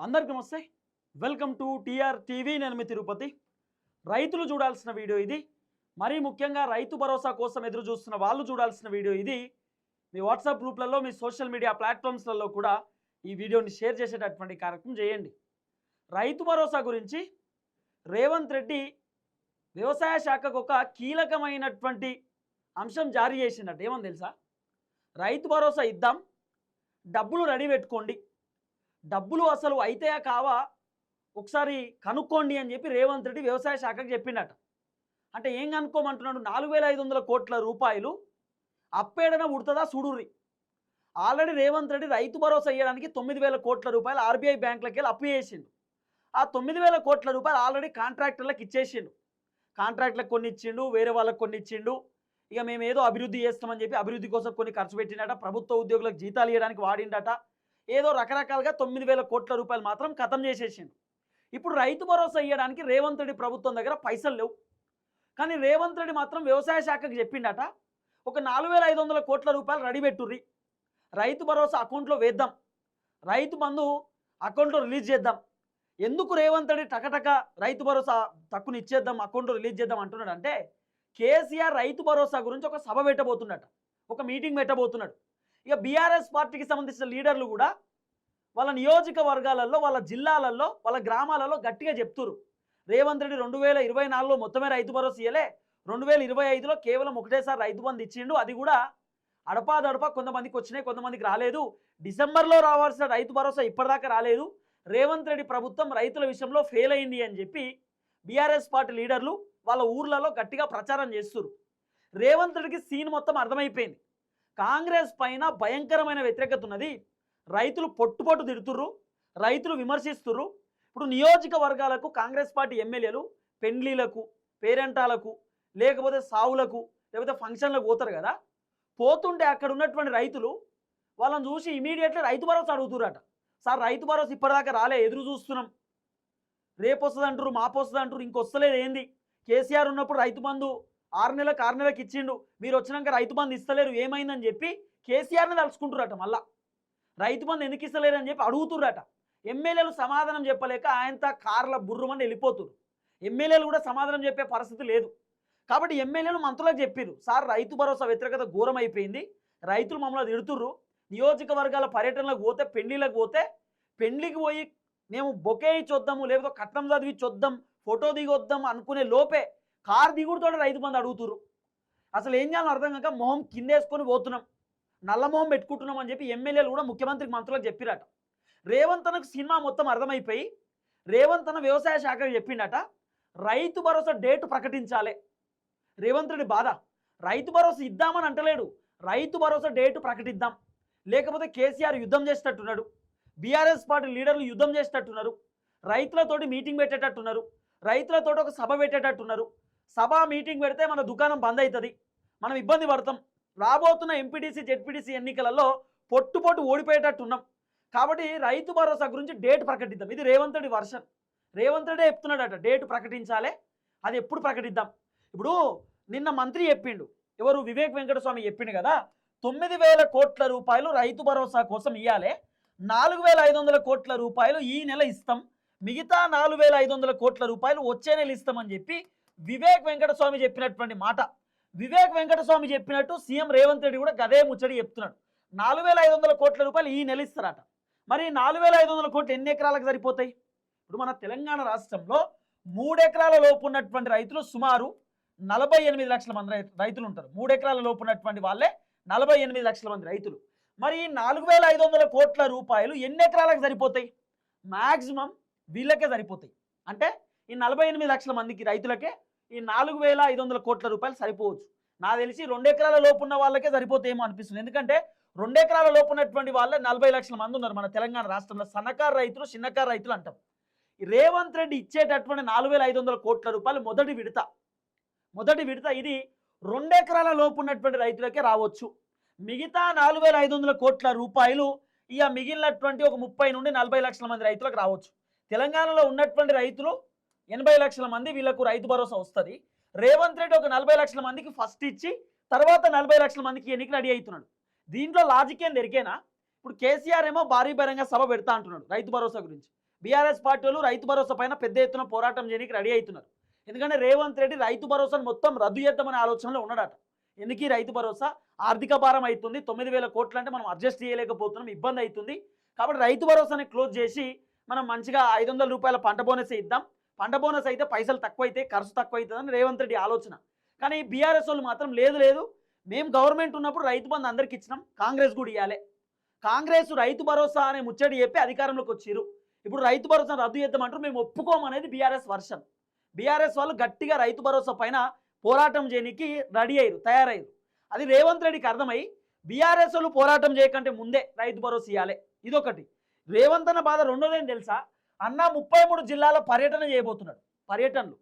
అందరికీ నమస్తే. Welcome to TR TV. నేను మీ తిరుపతి. రైతులు చూడాల్సిన వీడియో ఇది. మరీ ముఖ్యంగా రైతు భరోసా కోసం ఎదురు చూస్తున్న వాళ్ళు చూడాల్సిన వీడియో ఇది. మీ వాట్సాప్ గ్రూప్లలో, మీ సోషల్ మీడియా ప్లాట్ఫామ్స్లలో కూడా ఈ వీడియోని షేర్ చేసేటటువంటి కార్యక్రమం చేయండి. రైతు భరోసా గురించి రేవంత్ రెడ్డి వ్యవసాయ శాఖకు ఒక కీలకమైనటువంటి అంశం జారీ చేసిందట. ఏమని తెలుసా? రైతు భరోసా ఇద్దాం, డబ్బులు రెడీ పెట్టుకోండి, డబ్బులు అసలు అయితాయా కావా ఒకసారి కనుక్కోండి అని చెప్పి రేవంత్ రెడ్డి వ్యవసాయ శాఖకు చెప్పిండట. అంటే ఏం కనుక్కోమంటున్నాడు? 4500 కోట్ల రూపాయలు అప్పేడన ఉడుతుందా చూడుర్రి. ఆల్రెడీ రేవంత్ రెడ్డి రైతు భరోసా ఇవ్వడానికి 9000 కోట్ల రూపాయలు ఆర్బీఐ బ్యాంకులకి వెళ్ళి అప్పు చేసిండు. ఆ 9000 కోట్ల రూపాయలు ఆల్రెడీ కాంట్రాక్టర్లకు ఇచ్చేసిండు. కాంట్రాక్టులకు కొన్ని ఇచ్చిండు, వేరే వాళ్ళకి కొన్ని ఇచ్చిండు. ఇక మేము ఏదో అభివృద్ధి చేస్తామని చెప్పి అభివృద్ధి కోసం కొన్ని ఖర్చు పెట్టిండట. ప్రభుత్వ ఉద్యోగులకు జీతాలు ఇవ్వడానికి వాడిండట. ఏదో రకరకాలుగా 9000 కోట్ల రూపాయలు మాత్రం ఖతం చేసేసిండు. ఇప్పుడు రైతు భరోసా ఇవ్వడానికి రేవంత్ రెడ్డి ప్రభుత్వం దగ్గర పైసలు లేవు. కానీ రేవంత్ రెడ్డి మాత్రం వ్యవసాయ శాఖకు చెప్పిండట, ఒక 4500 కోట్ల రూపాయలు రెడీ పెట్టుర్రి, రైతు భరోసా అకౌంట్లో వేద్దాం, రైతు బంధు అకౌంట్లో రిలీజ్ చేద్దాం. ఎందుకు రేవంత్ రెడ్డి టకటక రైతు భరోసా తక్కువ ఇచ్చేద్దాం, అకౌంట్లో రిలీజ్ చేద్దాం అంటున్నాడు అంటే, కేసీఆర్ రైతు భరోసా గురించి ఒక సభ పెట్టబోతున్నట, ఒక మీటింగ్ పెట్టబోతున్నాడు. ఇక బీఆర్ఎస్ పార్టీకి సంబంధించిన లీడర్లు కూడా వాళ్ళ నియోజకవర్గాలలో, వాళ్ళ జిల్లాలలో, వాళ్ళ గ్రామాలలో గట్టిగా చెప్తున్నారు, రేవంత్ రెడ్డి 2024లో మొత్తమే రైతు భరోసా ఇయ్యలే, 2025లో కేవలం ఒకటేసారి రైతు బంధు ఇచ్చిండు, అది కూడా అడపాదడపా కొంతమందికి వచ్చినాయి, కొంతమందికి రాలేదు. డిసెంబర్లో రావాల్సిన రైతు భరోసా ఇప్పటిదాకా రాలేదు. రేవంత్ రెడ్డి ప్రభుత్వం రైతుల విషయంలో ఫెయిల్ అయింది అని చెప్పి బీఆర్ఎస్ పార్టీ లీడర్లు వాళ్ళ ఊర్లలో గట్టిగా ప్రచారం చేస్తున్నారు. రేవంత్ రెడ్డికి సీన్ మొత్తం అర్థమైపోయింది. కాంగ్రెస్ పైన భయంకరమైన వ్యతిరేకత ఉన్నది. రైతులు పొట్టు తిడుతుర్రు, రైతులు విమర్శిస్తుర్రు. ఇప్పుడు నియోజకవర్గాలకు కాంగ్రెస్ పార్టీ ఎమ్మెల్యేలు పెండ్లీలకు, పేరెంటాలకు, లేకపోతే సావులకు, లేకపోతే ఫంక్షన్లకు పోతారు కదా. పోతుంటే అక్కడ ఉన్నటువంటి రైతులు వాళ్ళని చూసి ఇమీడియట్లీ రైతు భరోసా అడుగుతురట. సార్ రైతు భరోసా ఇప్పటిదాకా రాలే, ఎదురు చూస్తున్నాం, రేపు వస్తుంది అంటారు, మాపు వస్తుంది అంటారు, ఇంకొస్తలేదు ఏంది? కేసీఆర్ ఉన్నప్పుడు రైతు బంధు 6 నెలలకు ఇచ్చిండు, మీరు వచ్చినాక రైతు బంధు ఇస్తలేరు, ఏమైందని చెప్పి కేసీఆర్ని తలుచుకుంటురట. మళ్ళా రైతు బంధు ఎందుకు ఇస్తలేరు అని చెప్పి అడుగుతుర్రట. ఎమ్మెల్యేలు సమాధానం చెప్పలేక ఆయనతో కార్ల బుర్రుమని వెళ్ళిపోతురు. ఎమ్మెల్యేలు కూడా సమాధానం చెప్పే పరిస్థితి లేదు. కాబట్టి ఎమ్మెల్యేలు మంత్రులకు చెప్పిరు, సార్ రైతు భరోసా వ్యతిరేకత ఘోరం అయిపోయింది, రైతులు మమ్మల్ని తిడుతుర్రు, నియోజకవర్గాల పర్యటనలకు పోతే, పెండ్లీలకు పోతే, పెండ్లికి పోయి మేము బొకే ఇచ్చొద్దాము, లేకపోతే కట్నం చదివి ఇచ్చొద్దాం, ఫోటో దిగొద్దాం అనుకునే లోపే కారు దిగుడుతో రైతు బంధు అడుగుతురు. అసలు ఏం చేయాలని అర్థం కాక మొహం కిందేసుకొని పోతున్నాం, నల్ల మొహం పెట్టుకుంటున్నాం అని చెప్పి ఎమ్మెల్యేలు కూడా ముఖ్యమంత్రికి మంత్రులకు చెప్పిరట. రేవంత్ అన్నకు సినిమా మొత్తం అర్థమైపోయి రేవంత్ అన్న వ్యవసాయ శాఖకు చెప్పిండట, రైతు భరోసా డేటు ప్రకటించాలి. రేవంత్ రెడ్డి బాధ, రైతు భరోసా ఇద్దామని అంటలేడు, రైతు భరోసా డేటు ప్రకటిద్దాం, లేకపోతే కేసీఆర్ యుద్ధం చేసేటట్టున్నాడు, బీఆర్ఎస్ పార్టీ లీడర్లు యుద్ధం చేసేటట్టున్నారు, రైతులతోటి మీటింగ్ పెట్టేటట్టున్నారు, రైతులతోటి ఒక సభ పెట్టేటట్టున్నారు. సభ మీటింగ్ పెడితే మన దుకాణం బంద్ అవుతుంది, మనం ఇబ్బంది పడతాం, రాబోతున్న ఎంపీటీసీ జెడ్పీటీసీ ఎన్నికలలో పొట్టు ఓడిపోయేటట్టున్నాం. కాబట్టి రైతు భరోసా గురించి డేట్ ప్రకటిద్దాం. ఇది రేవంత్ రెడ్డి వర్షన్. రేవంత్ రెడ్డి చెప్తున్నాడట, డేటు ప్రకటించాలి, అది ఎప్పుడు ప్రకటిద్దాం. ఇప్పుడు నిన్న మంత్రి చెప్పిండు, ఎవరు, వివేక్ వెంకటస్వామి చెప్పిండు కదా, 9000 కోట్ల రూపాయలు రైతు భరోసా కోసం ఇవ్వాలి, 4500 కోట్ల రూపాయలు ఈ నెల ఇస్తాం, మిగతా 4500 కోట్ల రూపాయలు వచ్చే నెల ఇస్తామని చెప్పి వివేక్ వెంకటస్వామి చెప్పినటువంటి మాట. వివేక్ వెంకటస్వామి చెప్పినట్టు సీఎం రేవంత్ రెడ్డి కూడా గదే ముచ్చడి చెప్తున్నాడు. 4500 కోట్ల రూపాయలు ఈ నెల ఇస్తారట. మరి 4500 కోట్లు ఎన్ని ఎకరాలకు సరిపోతాయి? ఇప్పుడు మన తెలంగాణ రాష్ట్రంలో 3 ఎకరాల లోపు ఉన్నటువంటి రైతులు సుమారు 48 లక్షల మంది రైతులు ఉంటారు. 3 ఎకరాల లోపు ఉన్నటువంటి వాళ్ళే 48 లక్షల మంది రైతులు. మరి 4500 కోట్ల రూపాయలు ఎన్ని ఎకరాలకు సరిపోతాయి? మ్యాక్సిమం వీళ్ళకే సరిపోతాయి. అంటే ఈ 48 లక్షల మందికి రైతులకే ఈ 4500 కోట్ల రూపాయలు సరిపోవచ్చు. నాకు తెలిసి 2 ఎకరాల లోపు ఉన్న వాళ్ళకే సరిపోతాయేమో అనిపిస్తుంది. ఎందుకంటే 2 ఎకరాల లోపు ఉన్నటువంటి వాళ్ళే 40 లక్షల మంది ఉన్నారు మన తెలంగాణ రాష్ట్రంలో. సన్నకారు రైతులు, చిన్నకారు రైతులు అంటాం. రేవంత్ రెడ్డి ఇచ్చేటటువంటి 4500 కోట్ల రూపాయలు మొదటి విడత ఇది 2 ఎకరాల లోపు ఉన్నటువంటి రైతులకే రావచ్చు. మిగతా 4500 కోట్ల రూపాయలు ఇక మిగిలినటువంటి ఒక 30 నుండి 40 లక్షల మంది రైతులకు రావచ్చు. తెలంగాణలో ఉన్నటువంటి రైతులు 80 లక్షల మంది, వీళ్ళకు రైతు భరోసా వస్తుంది. రేవంత్ రెడ్డి ఒక 40 లక్షల మందికి ఫస్ట్ ఇచ్చి తర్వాత 40 లక్షల మందికి ఎన్నికలు రెడీ అవుతున్నాడు. దీంట్లో లాజిక్ ఏం దొరికేనా? ఇప్పుడు కేసీఆర్ ఏమో భారీ బహిరంగ సభ పెడతా అంటున్నాడు రైతు భరోసా గురించి, బీఆర్ఎస్ పార్టీ వాళ్ళు రైతు భరోసా పైన పెద్ద ఎత్తున పోరాటం చేయడానికి రెడీ అవుతున్నారు. ఎందుకంటే రేవంత్ రెడ్డి రైతు భరోసాను మొత్తం రద్దు చేద్దామనే ఆలోచనలో ఉన్నాడట. ఎందుకు ఈ రైతు భరోసా ఆర్థిక భారం అవుతుంది, 9,000 కోట్లు అంటే మనం అడ్జస్ట్ చేయలేకపోతున్నాం, ఇబ్బంది అవుతుంది. కాబట్టి రైతు భరోసాని క్లోజ్ చేసి మనం మంచిగా 500 రూపాయల పంట బోనస్ ఇద్దాం. పంట బోనస్ అయితే పైసలు తక్కువ అయితే ఖర్చు తక్కువ అవుతుందని రేవంత్ రెడ్డి ఆలోచన. కానీ బీఆర్ఎస్ వాళ్ళు మాత్రం లేదు లేదు, మేము గవర్నమెంట్ ఉన్నప్పుడు రైతు బంధు అందరికి ఇచ్చినాం, కాంగ్రెస్ కూడా ఇవ్వాలి. కాంగ్రెస్ రైతు భరోసా అనే ముచ్చడి చెప్పి అధికారంలోకి వచ్చారు. ఇప్పుడు రైతు భరోసా రద్దు చేద్దామంటారు, మేము ఒప్పుకోమనేది బీఆర్ఎస్ వర్షన్. బీఆర్ఎస్ వాళ్ళు గట్టిగా రైతు భరోసా పైన పోరాటం చేయడానికి రెడీ అయ్యారు, తయారయ్యారు. అది రేవంత్ రెడ్డికి అర్థమై బీఆర్ఎస్ వాళ్ళు పోరాటం చేయకంటే ముందే రైతు భరోసా ఇవ్వాలి. ఇదొకటి. రేవంత్ అన్న బాధ రెండోదేం తెలుసా? అన్న 33 జిల్లాల పర్యటన చేయబోతున్నాడు. పర్యటనలు,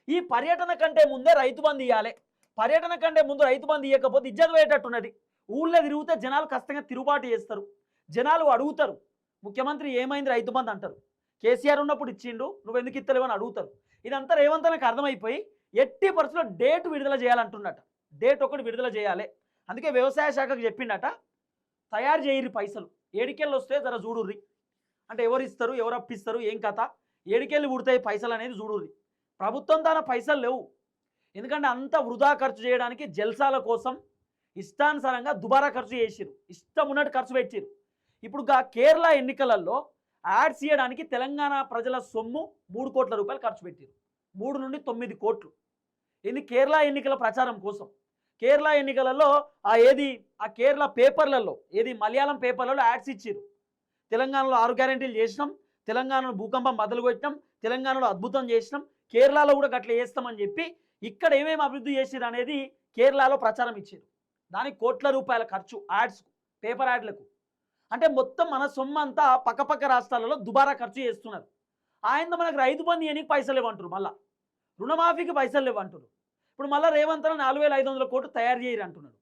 ఈ పర్యటన కంటే ముందే రైతు బంధు ఇవ్వాలి. పర్యటన కంటే ముందు రైతు బంధు ఇవ్వకపోతే ఇజ్జత్ పోయేటట్టున్నది. ఊళ్ళో తిరిగితే జనాలు ఖచ్చితంగా తిరుగుబాటు చేస్తారు, జనాలు అడుగుతారు, ముఖ్యమంత్రి ఏమైంది రైతు బంధు అంటారు. కేసీఆర్ ఉన్నప్పుడు ఇచ్చిండు, నువ్వు ఎందుకు ఇస్తలేవు అని అడుగుతారు. ఇదంతా రేవంత్ అన్నకు అర్థమైపోయి ఎట్టి పరిస్థితుల్లో డేట్ విడుదల చేయాలంటున్నట. డేట్ ఒకటి విడుదల చేయాలి. అందుకే వ్యవసాయ శాఖకు చెప్పిండట, తయారు చేయరు పైసలు, ఏడికెళ్ళి వస్తే జర చూడుర్రి అంటే ఎవరు ఇస్తారు, ఎవరు అప్పిస్తారు, ఏం కథ, ఏడికెళ్ళి పుడతాయి పైసలు అనేది చూడుర్రి. ప్రభుత్వం తన పైసలు లేవు, ఎందుకంటే అంత వృధా ఖర్చు చేయడానికి జల్సాల కోసం ఇష్టానుసారంగా దుబారా ఖర్చు చేసిరు, ఇష్టం ఉన్నట్టు ఖర్చు పెట్టిరు. ఇప్పుడు కేరళ ఎన్నికలలో యాడ్స్ చేయడానికి తెలంగాణ ప్రజల సొమ్ము 3 కోట్ల రూపాయలు ఖర్చు పెట్టిరు. 3 నుండి 9 కోట్లు. ఇది కేరళ ఎన్నికల ప్రచారం కోసం. కేరళ ఎన్నికలలో ఆ కేరళ పేపర్లలో మలయాళం పేపర్లలో యాడ్స్ ఇచ్చిరు. తెలంగాణలో 6 గ్యారెంటీలు చేసినాం, తెలంగాణలో భూకంపం బదులుపెట్టినాం, తెలంగాణలో అద్భుతం చేసినాం, కేరళలో కూడా గట్ల చేస్తామని చెప్పి ఇక్కడ ఏమేమి అభివృద్ధి చేసిరు అనేది కేరళలో ప్రచారం ఇచ్చారు. దానికి కోట్ల రూపాయల ఖర్చు యాడ్స్కు, పేపర్ యాడ్లకు. అంటే మొత్తం మన సొమ్ము అంతా పక్కపక్క రాష్ట్రాలలో దుబారా ఖర్చు చేస్తున్నారు. ఆయన మనకు రైతు బంధు ఎనికి పైసలు ఇవ్వంటారు, మళ్ళీ రుణమాఫీకి పైసలు ఇవ్వంటారు. ఇప్పుడు మళ్ళీ రేవంత్ 4,500 కోట్లు తయారు చేయరు అంటున్నాడు,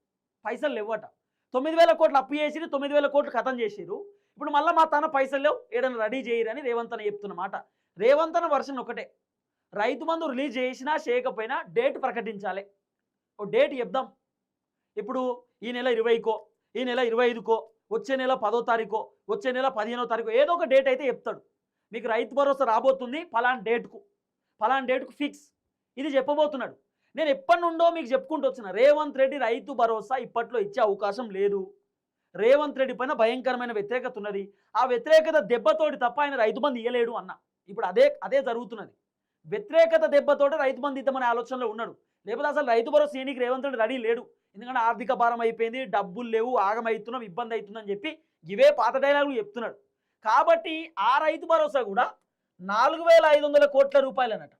పైసలు ఇవ్వట. 9,000 కోట్లు అప్పు చేసిరు, 9,000 కోట్లు ఖతం చేసిరు. ఇప్పుడు మళ్ళీ మా తన పైసలు లేవు, ఏదైనా రెడీ చేయరని రేవంత్ అన్న చెప్తున్నమాట. రేవంత్ అన్న వర్షన్ ఒకటే, రైతు బంధు రిలీజ్ చేసినా చేయకపోయినా డేట్ ప్రకటించాలి. ఓ డేట్ చెప్దాం. ఇప్పుడు ఈ నెల 20కో, ఈ నెల 25కో, వచ్చే నెల 10వ తారీఖో, వచ్చే నెల 15వ తారీఖు, ఏదో ఒక డేట్ అయితే చెప్తాడు. మీకు రైతు భరోసా రాబోతుంది ఫలానా డేట్కు ఫిక్స్, ఇది చెప్పబోతున్నాడు. నేను ఎప్పటి నుండో మీకు చెప్పుకుంటూ వచ్చిన, రేవంత్ రెడ్డి రైతు భరోసా ఇప్పట్లో ఇచ్చే అవకాశం లేదు. రేవంత్ రెడ్డి పైన భయంకరమైన వ్యతిరేకత ఉన్నది. ఆ వ్యతిరేకత దెబ్బతోటి తప్ప ఆయన రైతు బంధు ఇయ్యలేడు అన్న. ఇప్పుడు అదే జరుగుతున్నది. వ్యతిరేకత దెబ్బతోటి రైతు బంధు ఇద్దామనే ఆలోచనలో ఉన్నాడు. లేకపోతే అసలు రైతు భరోసా ఏనికి రేవంత్ రెడ్డి రెడీ లేడు. ఎందుకంటే ఆర్థిక భారం అయిపోయింది, డబ్బులు లేవు, ఆగమవుతున్నాం, ఇబ్బంది అవుతుందని చెప్పి ఇవే పాత డైలాగులు చెప్తున్నాడు. కాబట్టి ఆ రైతు భరోసా కూడా 4,500 కోట్ల రూపాయలు అన్నట.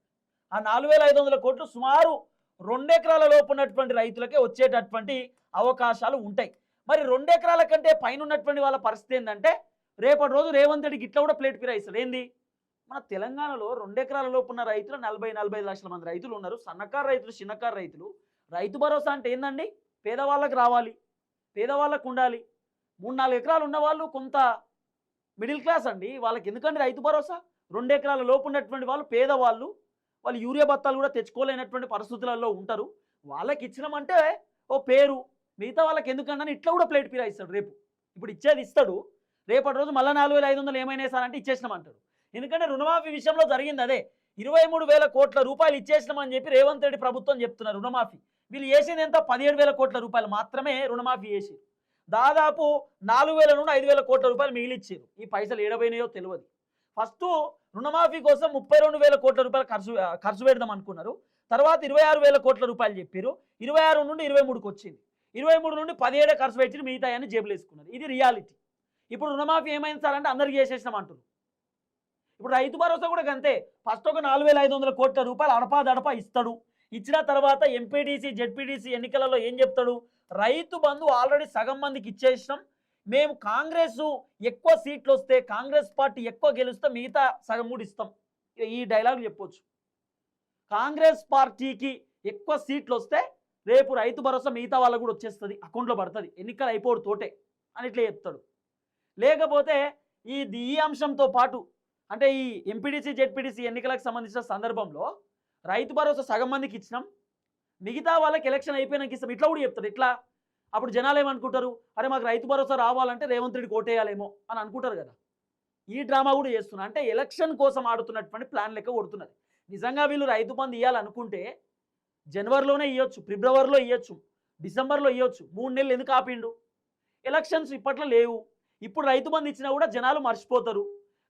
ఆ 4,500 కోట్లు సుమారు 2 ఎకరాల లోపు ఉన్నటువంటి రైతులకే వచ్చేటటువంటి అవకాశాలు ఉంటాయి. మరి 2 ఎకరాల కంటే పైన ఉన్నటువంటి వాళ్ళ పరిస్థితి ఏంటంటే, రేపటి రోజు రేవంత్ రెడ్డికి ఇట్లా కూడా ప్లేట్ ఫిరాయిస్తాడు. ఏంది, మన తెలంగాణలో 2 ఎకరాల లోపు ఉన్న రైతులు 40-45 లక్షల మంది రైతులు ఉన్నారు. సన్నకారు రైతులు, చిన్నకారు రైతులు. రైతు భరోసా అంటే ఏందండి, పేదవాళ్ళకి రావాలి, పేదవాళ్ళకు ఉండాలి. 3-4 ఎకరాలు ఉన్న వాళ్ళు కొంత మిడిల్ క్లాస్ అండి, వాళ్ళకి ఎందుకండి రైతు భరోసా? 2 ఎకరాల లోపు ఉన్నటువంటి వాళ్ళు పేదవాళ్ళు, వాళ్ళు యూరియా బత్తాలు కూడా తెచ్చుకోలేనటువంటి పరిస్థితులలో ఉంటారు. వాళ్ళకి ఇచ్చినామంటే ఓ పేరు, మిగతా వాళ్ళకి ఎందుకంటే ఇట్లా కూడా ప్లేట్ ఫిరాయిస్తాడు. ఇప్పుడు ఇచ్చేది ఇస్తాడు, రేపటి రోజు మళ్ళీ 4,500 ఏమైనా సారంటే ఇచ్చేసినామంటాడు. ఎందుకంటే రుణమాఫీ విషయంలో జరిగింది అదే. 23,000 కోట్ల రూపాయలు ఇచ్చేసినామని చెప్పి రేవంత్ రెడ్డి ప్రభుత్వం చెప్తున్నారు రుణమాఫీ. వీళ్ళు చేసింది ఎంత, 17,000 కోట్ల రూపాయలు మాత్రమే రుణమాఫీ చేసి, దాదాపు 4,000 నుండి 5,000 కోట్ల రూపాయలు మిగిలిచ్చారు. ఈ పైసలు ఏడబోయినాయో తెలియదు. ఫస్ట్ రుణమాఫీ కోసం 32,000 కోట్ల రూపాయలు ఖర్చు పెడదాం అనుకున్నారు. తర్వాత 26,000 కోట్ల రూపాయలు చెప్పారు. 26 నుండి 23కి వచ్చింది. 23 నుండి 17 ఖర్చు పెట్టి మిగతా అని జేబులు వేసుకున్నారు. ఇది రియాలిటీ. ఇప్పుడు రుణమాఫీ ఏమైంది సార్ అంటే అందరికీ చేసేసినాం అంటున్నారు. ఇప్పుడు రైతు భరోసా కూడా అంతే. ఫస్ట్ ఒక 4,500 కోట్ల రూపాయలు అడపా ఇస్తాడు. ఇచ్చిన తర్వాత ఎంపీటీసీ, జెడ్పీటీసీ ఎన్నికలలో ఏం చెప్తాడు, రైతు బంధు ఆల్రెడీ సగం మందికి ఇచ్చేసినాం, మేము కాంగ్రెస్ ఎక్కువ సీట్లు వస్తే, కాంగ్రెస్ పార్టీ ఎక్కువ గెలిస్తే మిగతా సగం కూడా ఇస్తాం. ఈ డైలాగులు చెప్పొచ్చు. కాంగ్రెస్ పార్టీకి ఎక్కువ సీట్లు వస్తే రేపు రైతు భరోసా మిగతా వాళ్ళకు కూడా వచ్చేస్తుంది, అకౌంట్లో పడుతుంది, ఎన్నికలు అయిపోడు తోటే అని ఇట్లా చెప్తాడు. లేకపోతే ఈ అంశంతో పాటు అంటే ఈ ఎంపీటీసీ, జెడ్పీటీసీ ఎన్నికలకు సంబంధించిన సందర్భంలో రైతు భరోసా సగం మందికి ఇచ్చినాం, మిగతా వాళ్ళకి ఎలక్షన్ అయిపోయినాక ఇస్తాం, ఇట్లా కూడా చెప్తాడు. ఇట్లా అప్పుడు జనాలు ఏమనుకుంటారు, అరే మాకు రైతు భరోసా రావాలంటే రేవంత్ రెడ్డి కోటేయాలేమో అని అనుకుంటారు కదా. ఈ డ్రామా కూడా చేస్తున్నారు. అంటే ఎలక్షన్ కోసం ఆడుతున్నటువంటి ప్లాన్ లెక్క కొడుతున్నది. నిజంగా వీళ్ళు రైతు బంధు ఇయ్యాలనుకుంటే జనవరిలోనే ఇయ్యొచ్చు, ఫిబ్రవరిలో ఇయ్యొచ్చు, డిసెంబర్లో ఇయ్యొచ్చు. 3 నెలలు ఎందుకు ఆపిండు? ఎలక్షన్స్ ఇప్పట్లో లేవు. ఇప్పుడు రైతు బంధు ఇచ్చినా కూడా జనాలు మర్చిపోతారు.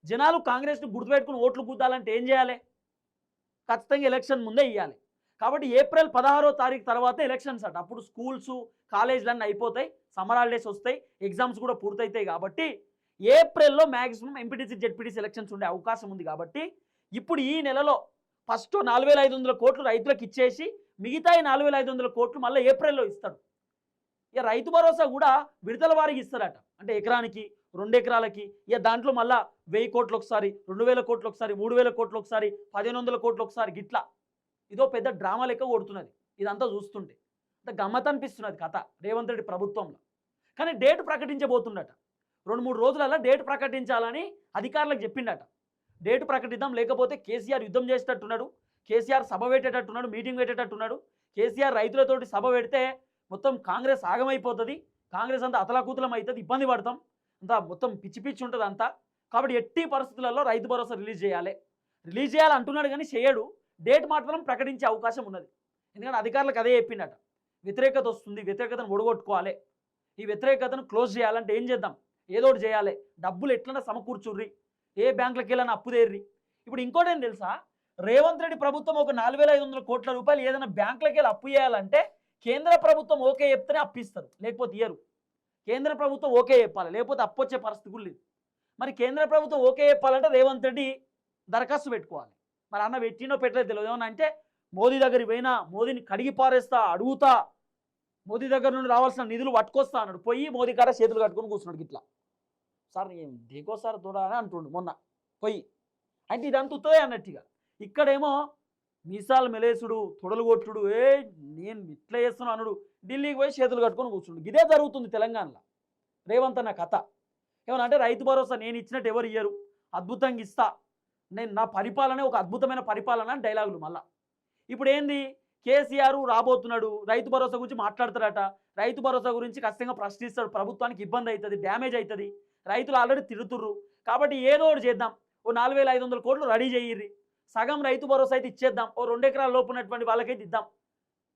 జనాలు కాంగ్రెస్‌ని గుర్తుపెట్టుకుని ఓట్లు గుద్దాలంటే ఏం చేయాలి? ఖచ్చితంగా ఎలక్షన్ ముందే ఇయ్యాలి. కాబట్టి ఏప్రిల్ 16వ తారీఖు తర్వాతే ఎలక్షన్స్ అట. అప్పుడు స్కూల్సు, కాలేజీలన్నీ అయిపోతాయి. సమ్మర్ హాలిడేస్ వస్తాయి. ఎగ్జామ్స్ కూడా పూర్తయితాయి కాబట్టి ఏప్రిల్‌లో మాక్సిమం ఎంపీటీసీ, జెడ్పీటీసీ ఎలక్షన్స్ ఉండే అవకాశం ఉంది కాబట్టి ఇప్పుడు ఈ నెలలో ఫస్ట్ 4,500 కోట్లు రైతులకు ఇచ్చేసి మిగతా 4,500 కోట్లు మళ్ళీ ఏప్రిల్‌లో ఇస్తాడు. ఇక రైతు భరోసా కూడా విడతల వారీగా ఇస్తారట. అంటే ఎకరానికి, 2 ఎకరాలకి, ఇక దాంట్లో మళ్ళా 1000 కోట్లు ఒకసారి, 2000 కోట్లు ఒకసారి, 3000 కోట్లు ఒకసారి, 1500 కోట్లు ఒకసారి గిట్లా. ఇదో పెద్ద డ్రామా లెక్క కొడుతున్నది ఇదంతా చూస్తుంటే. అంత గమ్మత్ అనిపిస్తున్నది కథ రేవంత్ రెడ్డి ప్రభుత్వంలో. కానీ డేట్ ప్రకటించబోతుండట. 2-3 రోజులలో డేట్ ప్రకటించాలని అధికారులకు చెప్పిండట. డేట్ ప్రకటిద్దాం, లేకపోతే కేసీఆర్ యుద్ధం చేసేటట్టున్నాడు, కేసీఆర్ సభ పెట్టేటట్టున్నాడు, మీటింగ్ పెట్టేటట్టున్నాడు. కేసీఆర్ రైతులతోటి సభ పెడితే మొత్తం కాంగ్రెస్ ఆగమైపోతుంది, కాంగ్రెస్ అంతా అతలాకుతలం అవుతుంది, ఇబ్బంది పడతాం, అంతా మొత్తం పిచ్చి పిచ్చి ఉంటుంది అంతా. కాబట్టి ఎట్టి పరిస్థితులలో రైతు భరోసా రిలీజ్ చేయాలి అంటున్నాడు కానీ చేయడు. డేట్ మాత్రం ప్రకటించే అవకాశం ఉన్నది. ఎందుకంటే అధికారులకు అదే చెప్పిండట. వ్యతిరేకత వస్తుంది, వ్యతిరేకతను ఒడగొట్టుకోవాలి, ఈ వ్యతిరేకతను క్లోజ్ చేయాలంటే ఏం చేద్దాం, ఏదో ఒకటి చేయాలి, డబ్బులు ఎట్లన్నా సమకూర్చుర్రి, ఏ బ్యాంకులకు వెళ్ళని అప్పు తేర్రి. ఇప్పుడు ఇంకోటి ఏం తెలుసా, రేవంత్ రెడ్డి ప్రభుత్వం ఒక 4,500 కోట్ల రూపాయలు ఏదైనా బ్యాంకులకు వెళ్ళి అప్పు చేయాలంటే కేంద్ర ప్రభుత్వం ఓకే చెప్తేనే అప్పిస్తారు, లేకపోతే ఇయ్యరు. కేంద్ర ప్రభుత్వం ఓకే చెప్పాలి, లేకపోతే అప్పు వచ్చే పరిస్థితి కూడా లేదు. మరి కేంద్ర ప్రభుత్వం ఓకే చెప్పాలంటే రేవంత్ రెడ్డి దరఖాస్తు పెట్టుకోవాలి. మరి అన్న పెట్టినో పెట్టలేదు తెలియదు. ఏమన్నా అంటే మోదీ దగ్గరికి పోయినా, మోదీని కడిగి పారేస్తా, అడుగుతా, మోదీ దగ్గర నుండి రావాల్సిన నిధులు పట్టుకొస్తా అన్నాడు. పోయి మోదీ కాడ చేతులు కట్టుకొని కూర్చున్నాడు ఇట్లా. సార్ ఏం దేకో సార్ తోడా అని అంటుండు మొన్న పోయి. అంటే ఇదంతా ఉత్తదే అన్నట్టుగా. ఇక్కడేమో మీసాలు మెలేసుడు, తొడలు కొట్టుడు, నేను ఇట్లా చేస్తున్నా అనుడు, ఢిల్లీకి పోయి చేతులు కట్టుకొని కూర్చుండు. ఇదే జరుగుతుంది తెలంగాణలో రేవంత్ అన్న కథ. ఏమన్నా అంటే రైతు భరోసా నేను ఇచ్చినట్టు ఎవరు ఇయ్యరు, అద్భుతంగా ఇస్తా, నేను నా పరిపాలన ఒక అద్భుతమైన పరిపాలన అని డైలాగులు మళ్ళా. ఇప్పుడు ఏంది, కేసీఆర్ రాబోతున్నాడు, రైతు భరోసా గురించి మాట్లాడతారట, రైతు భరోసా గురించి ఖచ్చితంగా ప్రశ్నిస్తాడు, ప్రభుత్వానికి ఇబ్బంది అవుతుంది, డ్యామేజ్ అవుతుంది, రైతులు ఆల్రెడీ తిడుతుర్రు. కాబట్టి ఏదో ఒకటి చేద్దాం, ఓ 4,500 కోట్లు రెడీ చేయిర్రి, సగం రైతు భరోసా అయితే ఇచ్చేద్దాం, ఓ 2 ఎకరాల లోపు ఉన్నటువంటి వాళ్ళకైతే ఇద్దాం.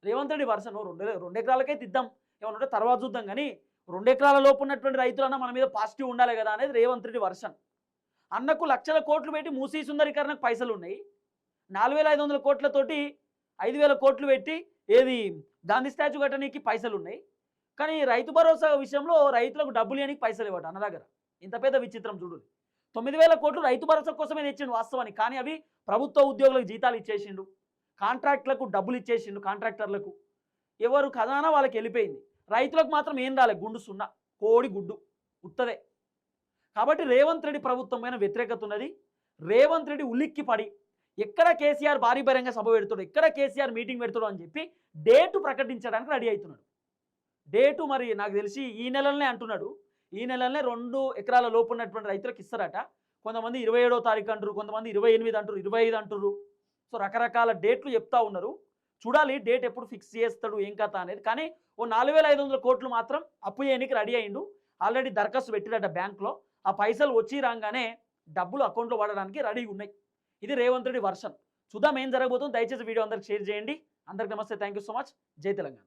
రేవంత్ రెడ్డి వర్షన్ 2 ఎకరాలకైతే ఇద్దాం, ఏమన్నా తర్వాత చూద్దాం. కానీ 2 ఎకరాల లోపు ఉన్నటువంటి రైతులన్నా మన మీద పాజిటివ్ ఉండాలి కదా అనేది రేవంత్ రెడ్డి వర్షన్. అన్నకు లక్షల కోట్లు పెట్టి మూసీ సుందరీకరణకు పైసలు ఉన్నాయి, 4,500 కోట్లతోటి 5,000 కోట్లు పెట్టి ఏది గాంధీ స్టాచ్యూ కట్టడానికి పైసలు ఉన్నాయి. కానీ రైతు భరోసా విషయంలో రైతులకు డబ్బులు ఇవ్వడానికి పైసలు ఇవ్వట అన్న దగ్గర. ఇంత పెద్ద విచిత్రం చూడు. 9,000 కోట్లు రైతు భరోసా కోసమే తెచ్చిండు వాస్తవానికి. కానీ అవి ప్రభుత్వ ఉద్యోగులకు జీతాలు ఇచ్చేసిండు, కాంట్రాక్టులకు డబ్బులు ఇచ్చేసిండు, కాంట్రాక్టర్లకు. ఎవరు ఖజానా వాళ్ళకి వెళ్ళిపోయింది. రైతులకు మాత్రం ఏం రాలే, గుండు సున్నా, కోడి గుడ్డు ఉత్తదే. కాబట్టి రేవంత్ రెడ్డి ప్రభుత్వం పైన వ్యతిరేకత ఉన్నది. రేవంత్ రెడ్డి ఉలిక్కి పడి ఎక్కడ కేసీఆర్ భారీ బహిరంగ సభ పెడుతాడు, ఎక్కడ కేసీఆర్ మీటింగ్ పెడతాడు అని చెప్పి డేటు ప్రకటించడానికి రెడీ అవుతున్నాడు. డేటు మరి నాకు తెలిసి ఈ నెలలోనే అంటున్నాడు. ఈ నెలలోనే 2 ఎకరాల లోపు ఉన్నటువంటి రైతులకు ఇస్తారట. కొంతమంది 27వ తారీఖు అంటారు, కొంతమంది 28 అంటారు, 25 అంటారు. సో రకరకాల డేట్లు చెప్తా ఉన్నారు. చూడాలి డేట్ ఎప్పుడు ఫిక్స్ చేస్తాడు, ఏం కథ అనేది. కానీ ఓ 4,500 కోట్లు మాత్రం అప్పు చేయడానికి రెడీ అయ్యిండు. ఆల్రెడీ దరఖాస్తు పెట్టిరట బ్యాంక్లో. ఆ పైసలు వచ్చి రాగానే డబ్బులు అకౌంట్లో పడడానికి రెడీగా ఉన్నాయి. ఇది రేవంత్ రెడ్డి వర్షన్. చూద్దాం ఏం జరగబోతుందో. దయచేసి వీడియో అందరికి షేర్ చేయండి. అందరికి నమస్తే, థ్యాంక్ యూ సో మచ్. జై తెలంగాణ.